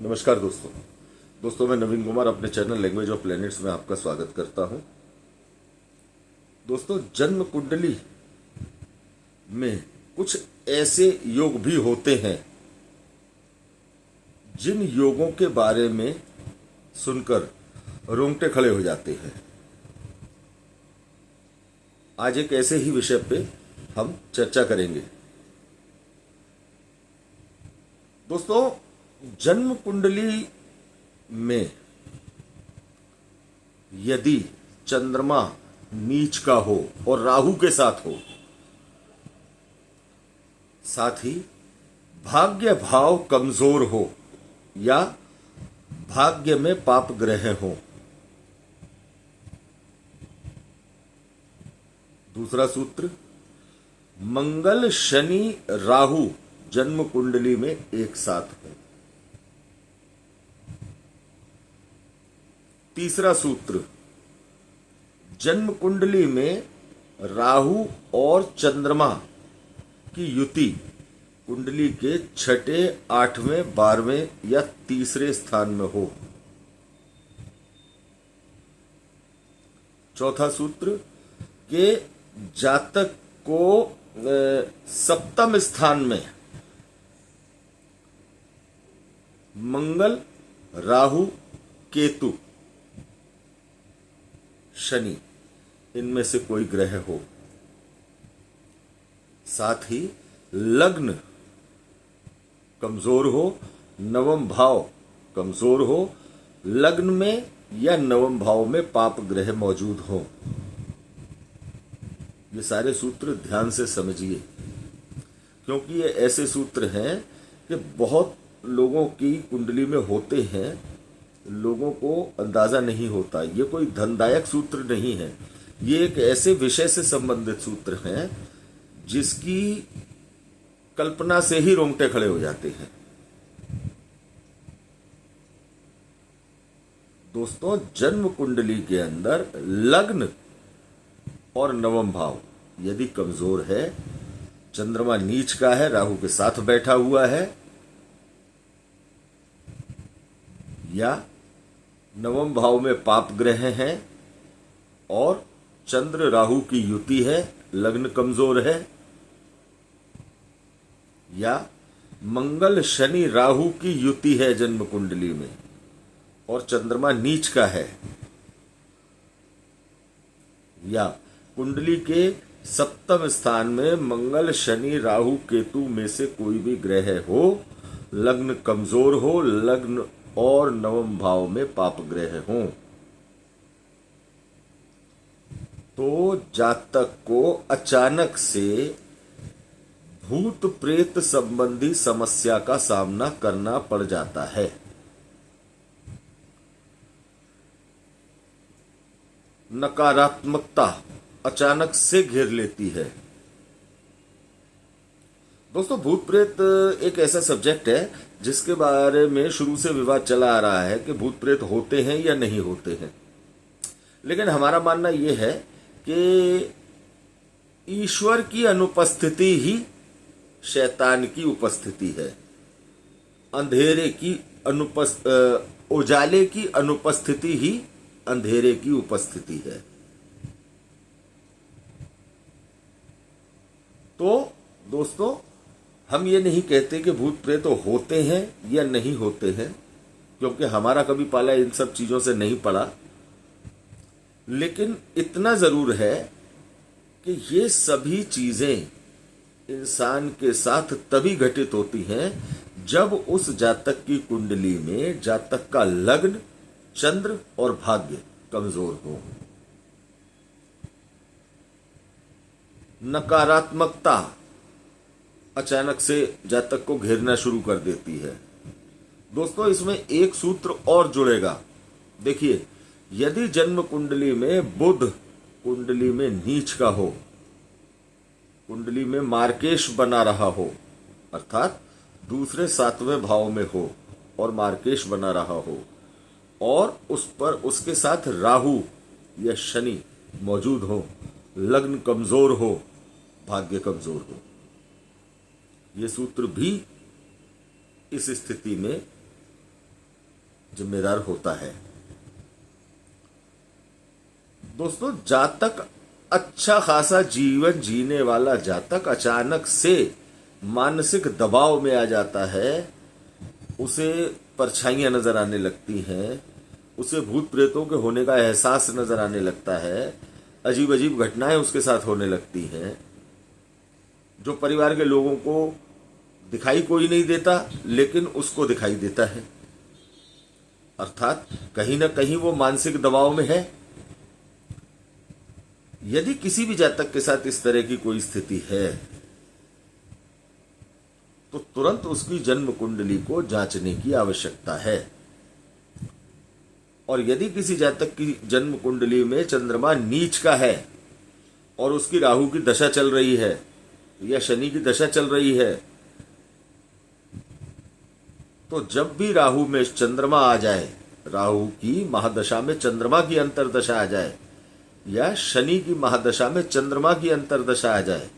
नमस्कार दोस्तों मैं नवीन कुमार अपने चैनल लैंग्वेज ऑफ प्लैनेट्स में आपका स्वागत करता हूं। दोस्तों, जन्म कुंडली में कुछ ऐसे योग भी होते हैं जिन योगों के बारे में सुनकर रोंगटे खड़े हो जाते हैं। आज एक ऐसे ही विषय पे हम चर्चा करेंगे। दोस्तों, जन्म कुंडली में यदि चंद्रमा नीच का हो और राहु के साथ हो, साथ ही भाग्य भाव कमजोर हो या भाग्य में पाप ग्रह हो। दूसरा सूत्र, मंगल शनि राहु जन्म कुंडली में एक साथ हो। तीसरा सूत्र, जन्म कुंडली में राहु और चंद्रमा की युति कुंडली के छठे, आठवें, 12वें या तीसरे स्थान में हो। चौथा सूत्र के जातक को सप्तम स्थान में मंगल, राहु, केतु, शनि इनमें से कोई ग्रह हो। साथ ही लग्न कमजोर हो, नवम भाव कमजोर हो, लग्न में या नवम भाव में पाप ग्रह मौजूद हो। ये सारे सूत्र ध्यान से समझिए, क्योंकि ये ऐसे सूत्र हैं कि बहुत लोगों की कुंडली में होते हैं, लोगों को अंदाजा नहीं होता। ये कोई धनदायक सूत्र नहीं है, ये एक ऐसे विषय से संबंधित सूत्र हैं जिसकी कल्पना से ही रोंगटे खड़े हो जाते हैं। दोस्तों, जन्म कुंडली के अंदर लग्न और नवम भाव यदि कमजोर है, चंद्रमा नीच का है, राहु के साथ बैठा हुआ है, या नवम भाव में पाप ग्रह हैं और चंद्र राहु की युति है, लग्न कमजोर है, या मंगल शनि राहु की युति है जन्म कुंडली में और चंद्रमा नीच का है, या कुंडली के सप्तम स्थान में मंगल शनि राहु केतु में से कोई भी ग्रह हो, लग्न कमजोर हो, लग्न और नवम भाव में पाप ग्रह हों, तो जातक को अचानक से भूत प्रेत संबंधी समस्या का सामना करना पड़ जाता है। नकारात्मकता अचानक से घेर लेती है। दोस्तों, भूत प्रेत एक ऐसा सब्जेक्ट है जिसके बारे में शुरू से विवाद चला आ रहा है कि भूत प्रेत होते हैं या नहीं होते हैं। लेकिन हमारा मानना यह है कि ईश्वर की अनुपस्थिति ही शैतान की उपस्थिति है। अंधेरे की उजाले की अनुपस्थिति ही अंधेरे की उपस्थिति है। तो दोस्तों, हम ये नहीं कहते कि भूत प्रेत होते हैं या नहीं होते हैं, क्योंकि हमारा कभी पाला इन सब चीजों से नहीं पड़ा। लेकिन इतना जरूर है कि ये सभी चीजें इंसान के साथ तभी घटित होती हैं जब उस जातक की कुंडली में जातक का लग्न, चंद्र और भाग्य कमजोर हो। नकारात्मकता अचानक से जातक को घेरना शुरू कर देती है। दोस्तों, इसमें एक सूत्र और जुड़ेगा। देखिए, यदि जन्म कुंडली में बुध कुंडली में नीच का हो, कुंडली में मार्केश बना रहा हो, अर्थात दूसरे सातवें भाव में हो और मार्केश बना रहा हो, और उस पर उसके साथ राहु या शनि मौजूद हो, लग्न कमजोर हो, भाग्य कमजोर हो, ये सूत्र भी इस स्थिति में जिम्मेदार होता है। दोस्तों, जातक अच्छा खासा जीवन जीने वाला जातक अचानक से मानसिक दबाव में आ जाता है, उसे परछाइयां नजर आने लगती हैं, उसे भूत प्रेतों के होने का एहसास नजर आने लगता है, अजीब अजीब घटनाएं उसके साथ होने लगती हैं, जो परिवार के लोगों को दिखाई कोई नहीं देता लेकिन उसको दिखाई देता है। अर्थात कहीं ना कहीं वो मानसिक दबाव में है। यदि किसी भी जातक के साथ इस तरह की कोई स्थिति है तो तुरंत उसकी जन्म कुंडली को जांचने की आवश्यकता है। और यदि किसी जातक की जन्म कुंडली में चंद्रमा नीच का है और उसकी राहु की दशा चल रही है या शनि की दशा चल रही है, तो जब भी राहु में चंद्रमा आ जाए, राहु की महादशा में चंद्रमा की अंतरदशा आ जाए या शनि की महादशा में चंद्रमा की अंतरदशा आ जाए,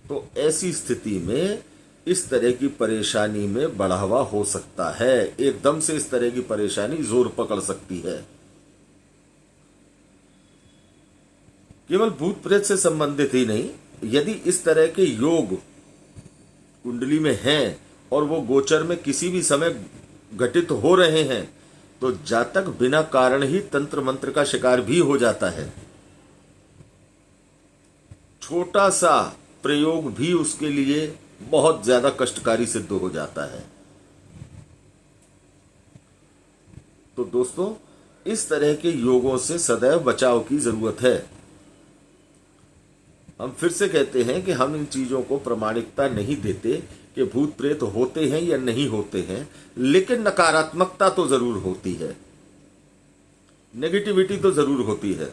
तो ऐसी स्थिति में इस तरह की परेशानी में बढ़ावा हो सकता है। एकदम से इस तरह की परेशानी जोर पकड़ सकती है। केवल भूत प्रेत से संबंधित ही नहीं, यदि इस तरह के योग कुंडली में हैं और वो गोचर में किसी भी समय घटित हो रहे हैं, तो जातक बिना कारण ही तंत्र मंत्र का शिकार भी हो जाता है। छोटा सा प्रयोग भी उसके लिए बहुत ज्यादा कष्टकारी सिद्ध हो जाता है। तो दोस्तों, इस तरह के योगों से सदैव बचाव की जरूरत है। हम फिर से कहते हैं कि हम इन चीजों को प्रामाणिकता नहीं देते कि भूत प्रेत होते हैं या नहीं होते हैं, लेकिन नकारात्मकता तो जरूर होती है, नेगेटिविटी तो जरूर होती है,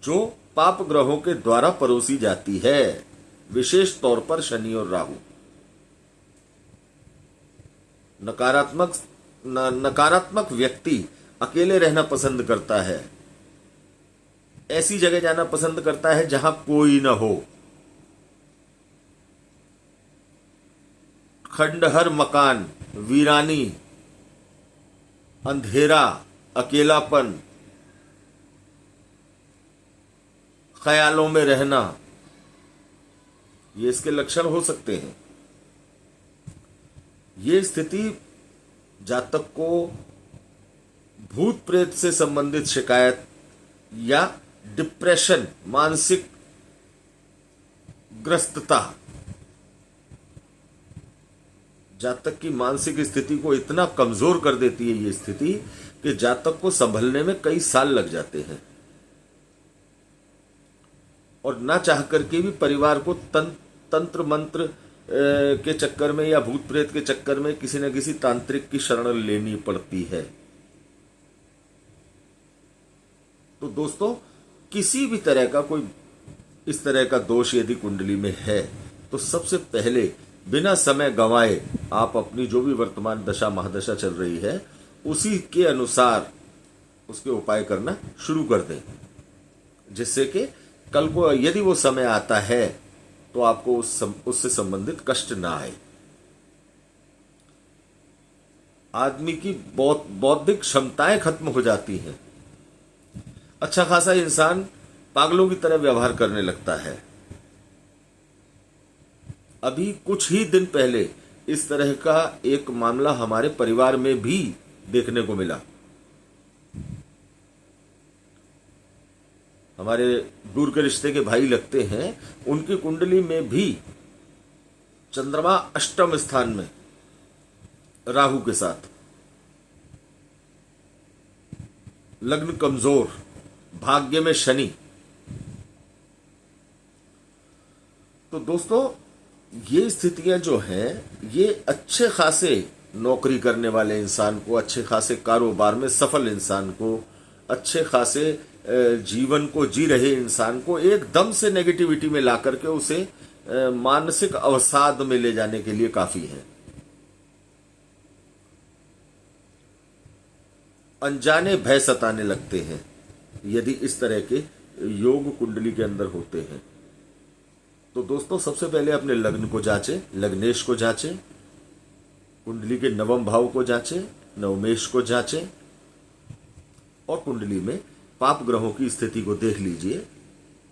जो पाप ग्रहों के द्वारा परोसी जाती है, विशेष तौर पर शनि और राहु। नकारात्मक व्यक्ति अकेले रहना पसंद करता है, ऐसी जगह जाना पसंद करता है जहां कोई न हो, खंडहर मकान, वीरानी, अंधेरा, अकेलापन, ख्यालों में रहना, ये इसके लक्षण हो सकते हैं। ये स्थिति जातक को भूत प्रेत से संबंधित शिकायत या डिप्रेशन, मानसिक ग्रस्तता, जातक की मानसिक स्थिति को इतना कमजोर कर देती है ये स्थिति कि जातक को संभलने में कई साल लग जाते हैं और ना चाह करके भी परिवार को तंत्र मंत्र के चक्कर में या भूत प्रेत के चक्कर में किसी न किसी तांत्रिक की शरण लेनी पड़ती है। तो दोस्तों, किसी भी तरह का कोई इस तरह का दोष यदि कुंडली में है तो सबसे पहले बिना समय गंवाए आप अपनी जो भी वर्तमान दशा महादशा चल रही है उसी के अनुसार उसके उपाय करना शुरू कर दें, जिससे कि कल को यदि वो समय आता है तो आपको उससे संबंधित कष्ट ना आए। आदमी की बौद्धिक क्षमताएं खत्म हो जाती हैं। अच्छा खासा इंसान पागलों की तरह व्यवहार करने लगता है। अभी कुछ ही दिन पहले इस तरह का एक मामला हमारे परिवार में भी देखने को मिला। हमारे दूर के रिश्ते के भाई लगते हैं, उनकी कुंडली में भी चंद्रमा अष्टम स्थान में राहु के साथ, लग्न कमजोर, भाग्य में शनि। तो दोस्तों, ये स्थितियां जो हैं ये अच्छे खासे नौकरी करने वाले इंसान को, अच्छे खासे कारोबार में सफल इंसान को, अच्छे खासे जीवन को जी रहे इंसान को एकदम से नेगेटिविटी में ला करके उसे मानसिक अवसाद में ले जाने के लिए काफी है। अनजाने भय सताने लगते हैं यदि इस तरह के योग कुंडली के अंदर होते हैं। तो दोस्तों, सबसे पहले अपने लग्न को जांचें, लग्नेश को जांचें। कुंडली के नवम भाव को जांचें, नवमेश को जांचें और कुंडली में पाप ग्रहों की स्थिति को देख लीजिए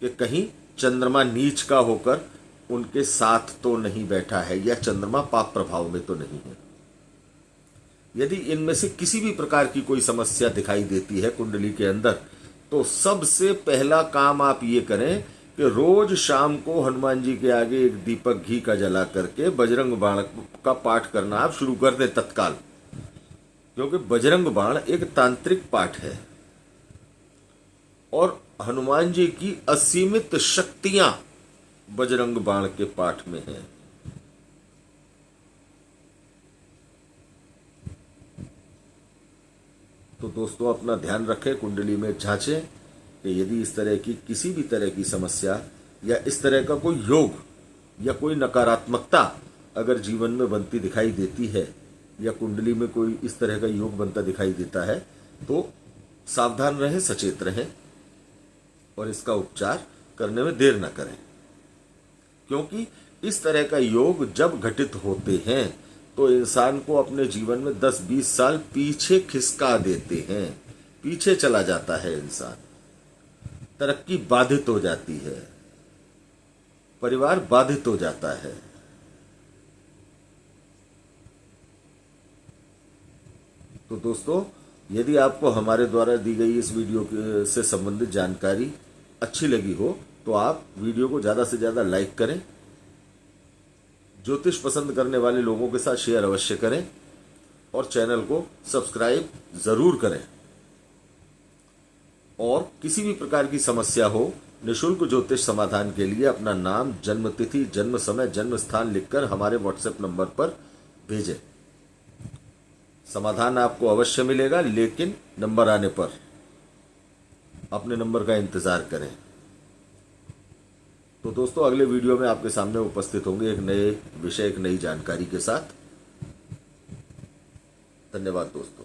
कि कहीं चंद्रमा नीच का होकर उनके साथ तो नहीं बैठा है या चंद्रमा पाप प्रभाव में तो नहीं है। यदि इनमें से किसी भी प्रकार की कोई समस्या दिखाई देती है कुंडली के अंदर, तो सबसे पहला काम आप ये करें कि रोज शाम को हनुमान जी के आगे एक दीपक घी का जला करके बजरंग बाण का पाठ करना आप शुरू कर दें तत्काल, क्योंकि बजरंग बाण एक तांत्रिक पाठ है और हनुमान जी की असीमित शक्तियां बजरंग बाण के पाठ में हैं। तो दोस्तों अपना ध्यान रखें, कुंडली में जांचें कि यदि इस तरह की किसी भी तरह की समस्या या इस तरह का कोई योग या कोई नकारात्मकता अगर जीवन में बनती दिखाई देती है या कुंडली में कोई इस तरह का योग बनता दिखाई देता है, तो सावधान रहें, सचेत रहें और इसका उपचार करने में देर न करें, क्योंकि इस तरह का योग जब घटित होते हैं तो इंसान को अपने जीवन में 10-20 साल पीछे खिसका देते हैं, पीछे चला जाता है इंसान, तरक्की बाधित हो जाती है, परिवार बाधित हो जाता है। तो दोस्तों यदि आपको हमारे द्वारा दी गई इस वीडियो से संबंधित जानकारी अच्छी लगी हो तो आप वीडियो को ज्यादा से ज्यादा लाइक करें, ज्योतिष पसंद करने वाले लोगों के साथ शेयर अवश्य करें और चैनल को सब्सक्राइब जरूर करें। और किसी भी प्रकार की समस्या हो, निःशुल्क ज्योतिष समाधान के लिए अपना नाम, जन्म तिथि, जन्म समय, जन्म स्थान लिखकर हमारे व्हाट्सएप नंबर पर भेजें। समाधान आपको अवश्य मिलेगा, लेकिन नंबर आने पर अपने नंबर का इंतजार करें। तो दोस्तों अगले वीडियो में आपके सामने उपस्थित होंगे एक नए विषय, एक नई जानकारी के साथ। धन्यवाद दोस्तों।